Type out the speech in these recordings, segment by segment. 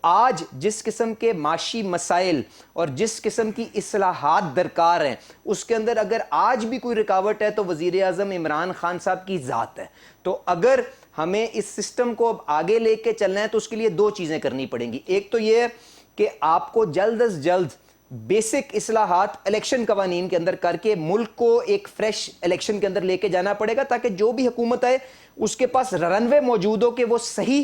آج جس قسم کے معاشی مسائل اور جس قسم کی اصلاحات درکار ہیں اس کے اندر اگر آج بھی کوئی رکاوٹ ہے تو وزیر اعظم عمران خان صاحب کی ذات ہے. تو اگر ہمیں اس سسٹم کو اب آگے لے کے چلنا ہے تو اس کے لیے دو چیزیں کرنی پڑیں گی. ایک تو یہ کہ آپ کو جلد از جلد بیسک اصلاحات الیکشن قوانین کے اندر کر کے ملک کو ایک فریش الیکشن کے اندر لے کے جانا پڑے گا تاکہ جو بھی حکومت آئے اس کے پاس رن وے موجود ہو کہ وہ صحیح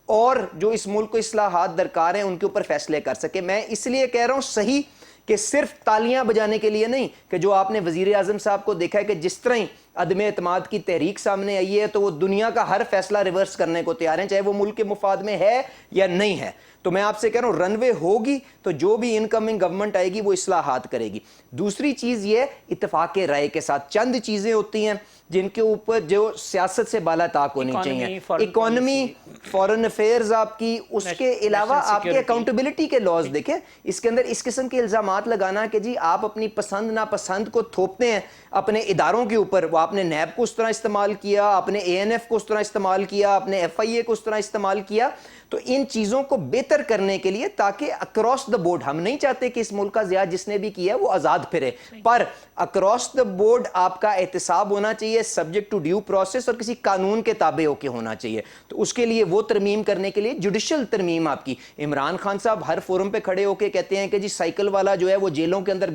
اور جو اس ملک کو اصلاحات درکار ہیں ان کے اوپر فیصلے کر سکے. میں اس لیے کہہ رہا ہوں صحیح کہ صرف تالیاں بجانے کے لیے نہیں کہ جو آپ نے وزیر اعظم صاحب کو دیکھا ہے کہ جس طرح عدم اعتماد کی تحریک سامنے آئی ہے تو وہ دنیا کا ہر فیصلہ ریورس کرنے کو تیار ہیں چاہے وہ ملک کے مفاد میں ہے یا نہیں ہے. تو میں آپ سے کہہ رہا ہوں رن وے ہوگی تو جو بھی انکمنگ گورنمنٹ آئے گی وہ اصلاحات کرے گی. دوسری چیز یہ اتفاق رائے کے ساتھ چند چیزیں ہوتی ہیں جن کے اوپر جو سیاست سے بالا طاق ہونی چاہیے. اکانومی، فورن افیئرز آپ کی، اس کے علاوہ آپ کے اکاؤنٹیبلٹی کے لاز دیکھیں. اس کے اندر اس قسم کے الزامات لگانا کہ جی آپ اپنی پسند ناپسند کو تھوپتے ہیں اپنے اداروں کے اوپر. وہ آپ نے نیب کو اس طرح استعمال کیا، آپ نے اے این ایف کو اس طرح استعمال کیا، آپ نے ایف آئی اے کو اس طرح استعمال کیا. تو ان چیزوں کو بہتر کرنے کے لیے تاکہ اکراس دا بورڈ، ہم نہیں چاہتے کہ اس ملک کا ضیاع جس نے بھی کیا وہ آزاد پھرے، پر اکراس دا بورڈ آپ کا احتساب ہونا چاہیے سبجیکٹ ٹو ڈیو پروسیس اور کسی قانون کے تابع ہو کے ہونا چاہیے. تو اس کے لیے وہ ترمیم کرنے کے لیے جوڈیشل ترمیم آپ کی. عمران خان صاحب ہر فورم پہ کھڑے ہو کے کہتے ہیں کہ جی سائیکل والا جو ہے وہ جیلوں کے اندر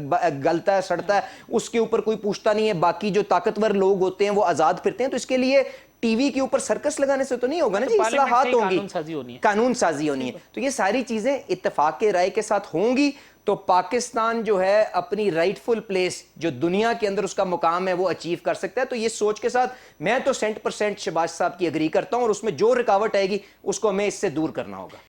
گلتا ہے سڑتا ہے، اس کے اوپر کوئی پوچھتا نہیں ہے، باقی جو طاقتور لوگ ہوتے ہیں وہ آزاد پھرتے ہیں. تو اس کے لیے ٹی وی کے اوپر سرکس لگانے سے تو نہیں ہوگا نا جی، اصلاحات ہوں گی، قانون سازی ہونی ہے. تو یہ ساری چیزیں اتفاق رائے کے ساتھ ہوں گی تو پاکستان جو ہے اپنی رائٹ فل پلیس جو دنیا کے اندر اس کا مقام ہے وہ اچیو کر سکتا ہے. تو یہ سوچ کے ساتھ میں تو 100% شہباز صاحب کی اگری کرتا ہوں اور اس میں جو رکاوٹ آئے گی اس کو ہمیں اس سے دور کرنا ہوگا.